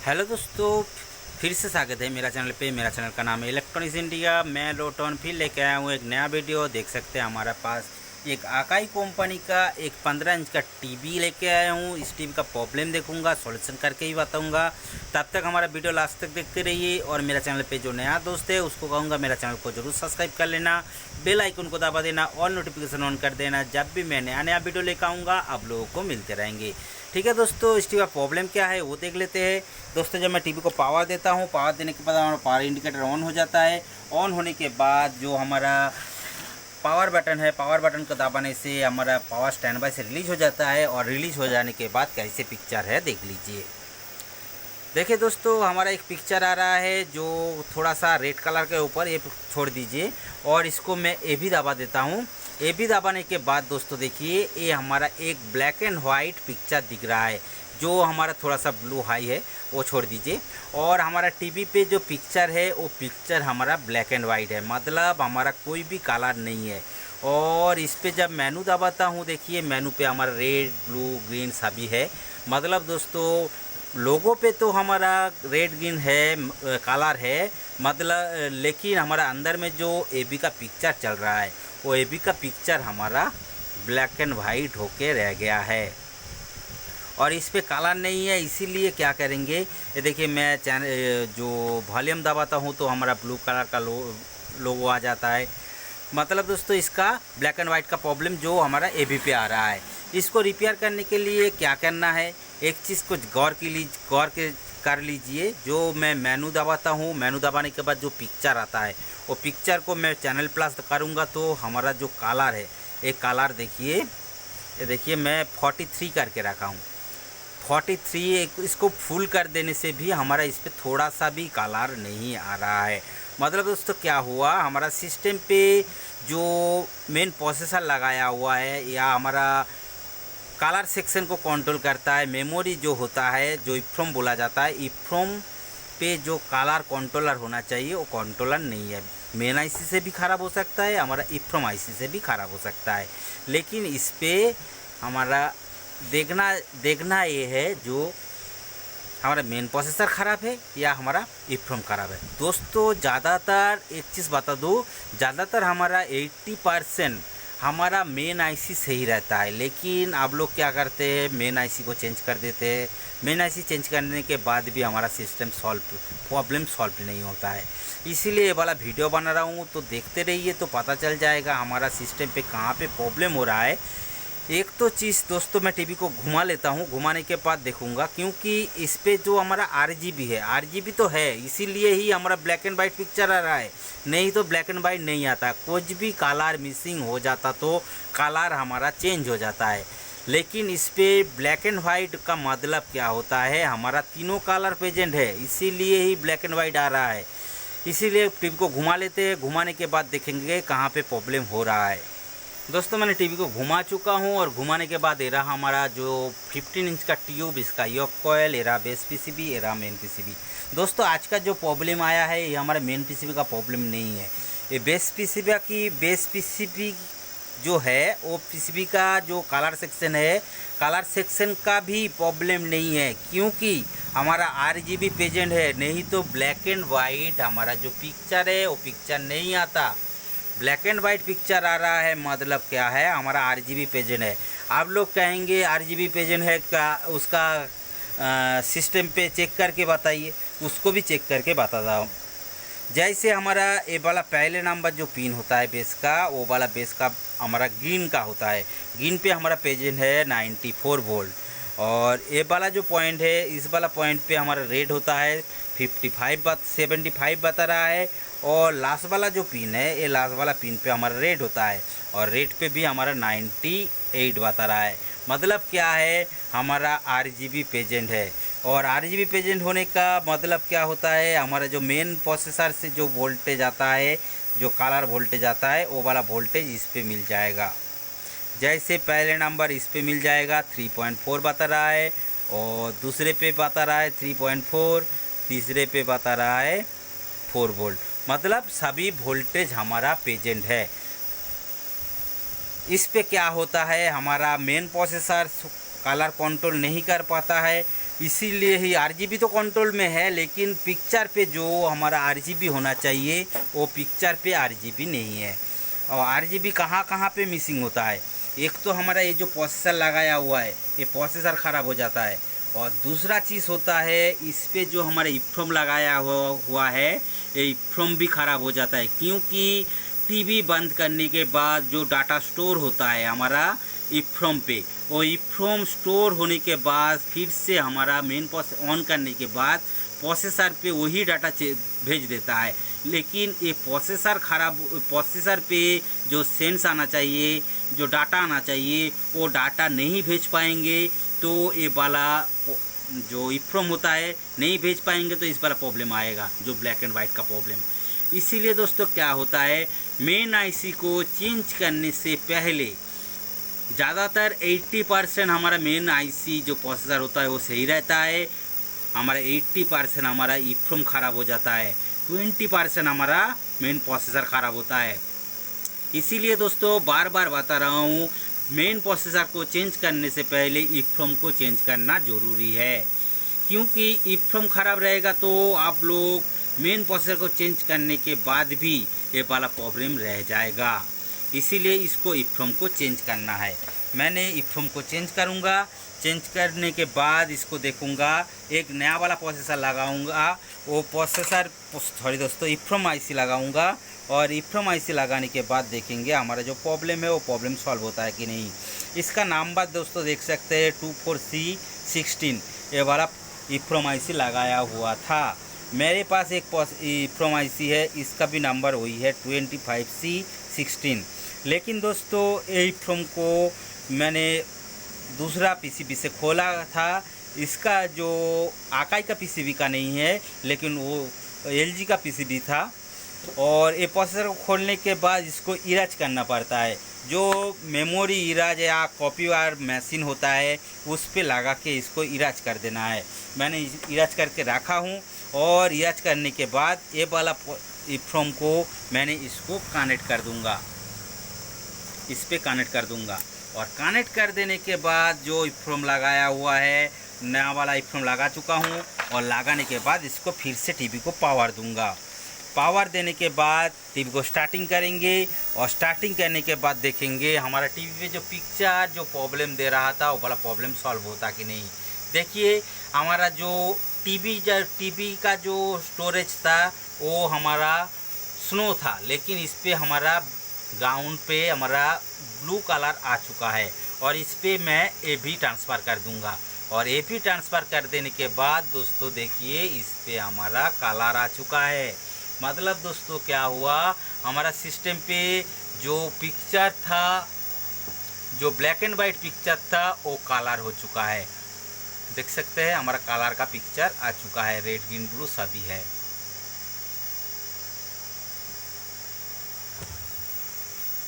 Hello दोस्तों, फिर से स्वागत है मेरा चैनल पे। मेरा चैनल का नाम है इलेक्ट्रॉनिक्स इंडिया। मैं लोटन फिर लेके आया हूँ एक नया वीडियो। देख सकते हैं हमारे पास एक आकाई कंपनी का एक 15 इंच का टीवी लेके आया हूँ। इस टीवी का प्रॉब्लम देखूंगा, सॉल्यूशन करके ही बताऊंगा। तब तक हमारा वीडियो लास्ट तक देखते रहिए। और मेरा चैनल पे जो नया दोस्त है उसको कहूँगा मेरा चैनल को जरूर सब्सक्राइब कर लेना, बेल आइकन को दबा देना और नोटिफिकेशन ऑन कर देना। जब भी मैं नया वीडियो लेकर आऊँगा आप लोगों को मिलते रहेंगे। ठीक है दोस्तों, इस टीवी का प्रॉब्लम क्या है वो देख लेते हैं। दोस्तों, जब मैं टीवी को पावर देता हूँ, पावर देने के बाद हमारा पावर इंडिकेटर ऑन हो जाता है। ऑन होने के बाद जो हमारा पावर बटन है, पावर बटन को दबाने से हमारा पावर स्टैंड बाय से रिलीज हो जाता है। और रिलीज हो जाने के बाद कैसे पिक्चर है देख लीजिए। देखिए दोस्तों, हमारा एक पिक्चर आ रहा है जो थोड़ा सा रेड कलर के ऊपर, ये छोड़ दीजिए। और इसको मैं ए भी दबा देता हूँ। ए भी दबाने के बाद दोस्तों देखिए, ये हमारा एक ब्लैक एंड वाइट पिक्चर दिख रहा है। जो हमारा थोड़ा सा ब्लू हाई है वो छोड़ दीजिए। और हमारा टीवी पे जो पिक्चर है वो पिक्चर हमारा ब्लैक एंड वाइट है, मतलब हमारा कोई भी कलर नहीं है। और इस पे जब मेनू दबाता हूँ, देखिए मेनू पे हमारा रेड, ब्लू, ग्रीन सभी है। मतलब दोस्तों, लोगों पे तो हमारा रेड ग्रीन है, कलर है, मतलब लेकिन हमारा अंदर में जो एबी का पिक्चर चल रहा है वो एबी का पिक्चर हमारा ब्लैक एंड वाइट होके रह गया है। और इस पे कलर नहीं है, इसीलिए क्या करेंगे, ये देखिए मैं चैनल जो वॉल्यूम दबाता हूँ तो हमारा ब्लू कलर का लोगो आ जाता है। मतलब दोस्तों, इसका ब्लैक एंड वाइट का प्रॉब्लम जो हमारा एबी पे आ रहा है। इसको रिपेयर करने के लिए क्या करना है, एक चीज़ को गौर कर लीजिए। जो मैं मेनू दबाता हूँ, मेनू दबाने के बाद जो पिक्चर आता है वो पिक्चर को मैं चैनल प्लस करूँगा तो हमारा जो कलर है, एक कलर देखिए, ये देखिए मैं 43 करके रखा हूँ। 43 इसको फुल कर देने से भी हमारा इस पर थोड़ा सा भी कलर नहीं आ रहा है। मतलब दोस्तों क्या हुआ, हमारा सिस्टम पे जो मेन प्रोसेसर लगाया हुआ है या हमारा कलर सेक्शन को कंट्रोल करता है, मेमोरी जो होता है, जो इफ्रोम बोला जाता है, इफ्रोम पे जो कलर कंट्रोलर होना चाहिए वो कंट्रोलर नहीं है। मेन आईसी से भी ख़राब हो सकता है, हमारा इफ्रोम आईसी से भी ख़राब हो सकता है। लेकिन इस पर हमारा देखना ये है जो हमारा मेन प्रोसेसर ख़राब है या हमारा इफ्रोम ख़राब है। दोस्तों, ज़्यादातर एक चीज़ बता दूँ, ज़्यादातर हमारा 80% हमारा मेन आईसी सही रहता है। लेकिन आप लोग क्या करते हैं, मेन आईसी को चेंज कर देते हैं। मेन आईसी चेंज करने के बाद भी हमारा सिस्टम प्रॉब्लम सॉल्व नहीं होता है। इसीलिए ये वाला वीडियो बना रहा हूँ, तो देखते रहिए तो पता चल जाएगा हमारा सिस्टम पे कहाँ पे प्रॉब्लम हो रहा है। एक तो चीज़ दोस्तों, मैं टीवी को घुमा लेता हूँ, घुमाने के बाद देखूंगा, क्योंकि इस पे जो हमारा आरजीबी है, आरजीबी तो है, इसीलिए ही हमारा ब्लैक एंड वाइट पिक्चर आ रहा है। नहीं तो ब्लैक एंड वाइट नहीं आता। कुछ भी कलर मिसिंग हो जाता तो कलर हमारा चेंज हो जाता है। लेकिन इस पे ब्लैक एंड वाइट का मतलब क्या होता है, हमारा तीनों कलर प्रेजेंट है, इसीलिए ही ब्लैक एंड वाइट आ रहा है। इसीलिए टीवी को घुमा लेते हैं, घुमाने के बाद देखेंगे कहाँ पे प्रॉब्लम हो रहा है। दोस्तों, मैंने टीवी को घुमा चुका हूं और घुमाने के बाद ये रहा हमारा जो 15 इंच का ट्यूब, इसका योक कॉयल, ये रहा बेस पीसीबी, ये रहा मेन पीसीबी। दोस्तों, आज का जो प्रॉब्लम आया है ये हमारा मेन पीसीबी का प्रॉब्लम नहीं है। ये बेस पीसीबी जो है वो पीसीबी का जो कलर सेक्शन है, कलर सेक्शन का भी प्रॉब्लम नहीं है, क्योंकि हमारा आरजीबी प्रेजेंट है। नहीं तो ब्लैक एंड वाइट हमारा जो पिक्चर है वो पिक्चर नहीं आता। ब्लैक एंड वाइट पिक्चर आ रहा है, मतलब क्या है, हमारा आरजीबी पेजेंट है। आप लोग कहेंगे आरजीबी पेजेंट है क्या, उसका सिस्टम पे चेक करके बताइए। उसको भी चेक करके बताता हूँ। जैसे हमारा ये वाला पहले नंबर जो पिन होता है बेस का, वो वाला बेस का हमारा ग्रीन का होता है। ग्रीन पे हमारा पेजेंट है 94 वोल्ट। और ये वाला जो पॉइंट है, इस वाला पॉइंट पे हमारा रेड होता है 75 बता रहा है। और लास्ट वाला जो पिन है, ये लास्ट वाला पिन पे हमारा रेड होता है और रेड पे भी हमारा 98 बता रहा है। मतलब क्या है, हमारा आरजीबी पेजेंट है। और आरजीबी पेजेंट होने का मतलब क्या होता है, हमारा जो मेन प्रोसेसर से जो वोल्टेज आता है, जो कलर वोल्टेज आता है, वो वाला वोल्टेज इस पे मिल जाएगा। जैसे पहले नंबर इस पे मिल जाएगा 3.4 बता रहा है, और दूसरे पे बता रहा है 3.4, तीसरे पे बता रहा है 4 वोल्ट। मतलब सभी वोल्टेज हमारा प्रेजेंट है। इस पे क्या होता है, हमारा मेन प्रोसेसर कलर कंट्रोल नहीं कर पाता है इसीलिए ही आरजीबी तो कंट्रोल में है, लेकिन पिक्चर पे जो हमारा आरजीबी होना चाहिए वो पिक्चर पे आरजीबी नहीं है। और आरजीबी कहाँ कहाँ पे मिसिंग होता है, एक तो हमारा ये जो प्रोसेसर लगाया हुआ है ये प्रोसेसर ख़राब हो जाता है, और दूसरा चीज़ होता है इस पे जो हमारा इप्रोम लगाया हुआ है ये इप्रोम भी ख़राब हो जाता है, क्योंकि टीवी बंद करने के बाद जो डाटा स्टोर होता है हमारा इप्रोम पे, वो इप्रोम स्टोर होने के बाद फिर से हमारा मेन प्रोसेस ऑन करने के बाद प्रोसेसर पे वही डाटा भेज देता है। लेकिन ये प्रोसेसर पे जो सेंस आना चाहिए, जो डाटा आना चाहिए वो डाटा नहीं भेज पाएंगे, तो ये वाला जो इप्रोम होता है नहीं भेज पाएंगे, तो इस वाला प्रॉब्लम आएगा, जो ब्लैक एंड वाइट का प्रॉब्लम। इसीलिए दोस्तों क्या होता है, मेन आईसी को चेंज करने से पहले ज़्यादातर 80% हमारा मेन आईसी जो प्रोसेसर होता है वो सही रहता है, हमारा 80% हमारा इप्रोम ख़राब हो जाता है, 20% हमारा मेन प्रोसेसर ख़राब होता है। इसीलिए दोस्तों बार बार बता रहा हूँ, मेन प्रोसेसर को चेंज करने से पहले इप्रोम को चेंज करना ज़रूरी है, क्योंकि इप्रोम ख़राब रहेगा तो आप लोग मेन प्रोसेसर को चेंज करने के बाद भी ये वाला प्रॉब्लम रह जाएगा। इसीलिए इसको इप्रोम को चेंज करना है। मैंने इप्रोम को चेंज करूँगा, चेंज करने के बाद इसको देखूँगा, एक नया वाला प्रोसेसर लगाऊँगा, वो प्रोसेसर दोस्तों इप्रोम आईसी लगाऊँगा, और इप्रोम आईसी लगाने के बाद देखेंगे हमारा जो प्रॉब्लम है वो प्रॉब्लम सॉल्व होता है कि नहीं। इसका नंबर दोस्तों देख सकते हैं 24C16, ये वाला इप्रोम आईसी लगाया हुआ था। मेरे पास एक इप्रोम आईसी है, इसका भी नंबर वही है 25C16। लेकिन दोस्तों ये इप्रोम को मैंने दूसरा पीसीबी से खोला था, इसका जो आकाई का पीसीबी का नहीं है, लेकिन वो एलजी का पीसीबी था, और ये प्रोसेसर को खोलने के बाद इसको इरेज करना पड़ता है, जो मेमोरी इरेज या कॉपी वार मशीन होता है उस पे लगा के इसको इरेज कर देना है। मैंने इरेज करके रखा हूँ, और इरेज करने के बाद ये वाला इप्रोम को मैंने इसको कनेक्ट कर दूँगा, इस पे कनेक्ट कर दूँगा, और कनेक्ट कर देने के बाद जो इप्रोम लगाया हुआ है, नया वाला इप्रोम लगा चुका हूँ, और लगाने के बाद इसको फिर से टीवी को पावर दूँगा। पावर देने के बाद टीवी को स्टार्टिंग करेंगे, और स्टार्टिंग करने के बाद देखेंगे हमारा टीवी पे जो पिक्चर जो प्रॉब्लम दे रहा था वो वाला प्रॉब्लम सॉल्व होता कि नहीं। देखिए हमारा जो टीवी का जो स्टोरेज था वो हमारा स्नो था, लेकिन इस पर हमारा ग्राउंड पे हमारा ब्लू कलर आ चुका है, और इस पर मैं एबी ट्रांसफ़र कर दूंगा, और एबी ट्रांसफ़र कर देने के बाद दोस्तों देखिए इस पर हमारा कलर आ चुका है। मतलब दोस्तों क्या हुआ, हमारा सिस्टम पे जो पिक्चर था, जो ब्लैक एंड वाइट पिक्चर था वो कलर हो चुका है। देख सकते हैं हमारा कलर का पिक्चर आ चुका है, रेड ग्रीन ब्लू सभी है।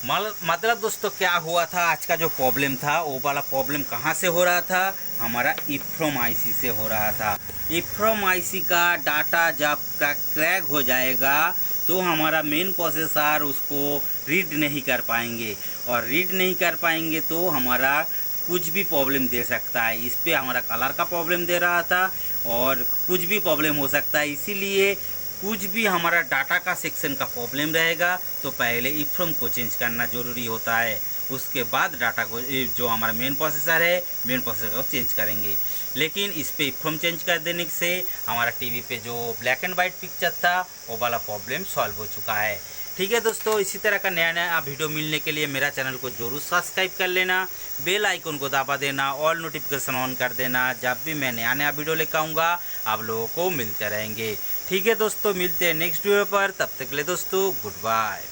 मतलब दोस्तों क्या हुआ था, आज का जो प्रॉब्लम था वो वाला प्रॉब्लम कहाँ से हो रहा था, हमारा इप्रोम आईसी से हो रहा था। इप्रोम आईसी का डाटा जब क्रैक हो जाएगा तो हमारा मेन प्रोसेसर उसको रीड नहीं कर पाएंगे, और रीड नहीं कर पाएंगे तो हमारा कुछ भी प्रॉब्लम दे सकता है। इस पे हमारा कलर का प्रॉब्लम दे रहा था, और कुछ भी प्रॉब्लम हो सकता है। इसीलिए कुछ भी हमारा डाटा का सेक्शन का प्रॉब्लम रहेगा तो पहले इप्रोम को चेंज करना ज़रूरी होता है, उसके बाद डाटा को जो हमारा मेन प्रोसेसर है मेन प्रोसेसर को चेंज करेंगे। लेकिन इस पे इप्रोम चेंज कर देने से हमारा टीवी पे जो ब्लैक एंड वाइट पिक्चर था वो वाला प्रॉब्लम सॉल्व हो चुका है। ठीक है दोस्तों, इसी तरह का नया नया वीडियो मिलने के लिए मेरा चैनल को जरूर सब्सक्राइब कर लेना, बेल आइकन को दबा देना, ऑल नोटिफिकेशन ऑन कर देना। जब भी मैं नया नया वीडियो लेकर आऊँगा आप लोगों को मिलते रहेंगे। ठीक है दोस्तों, मिलते हैं नेक्स्ट वीडियो पर, तब तक के लिए दोस्तों गुड बाय।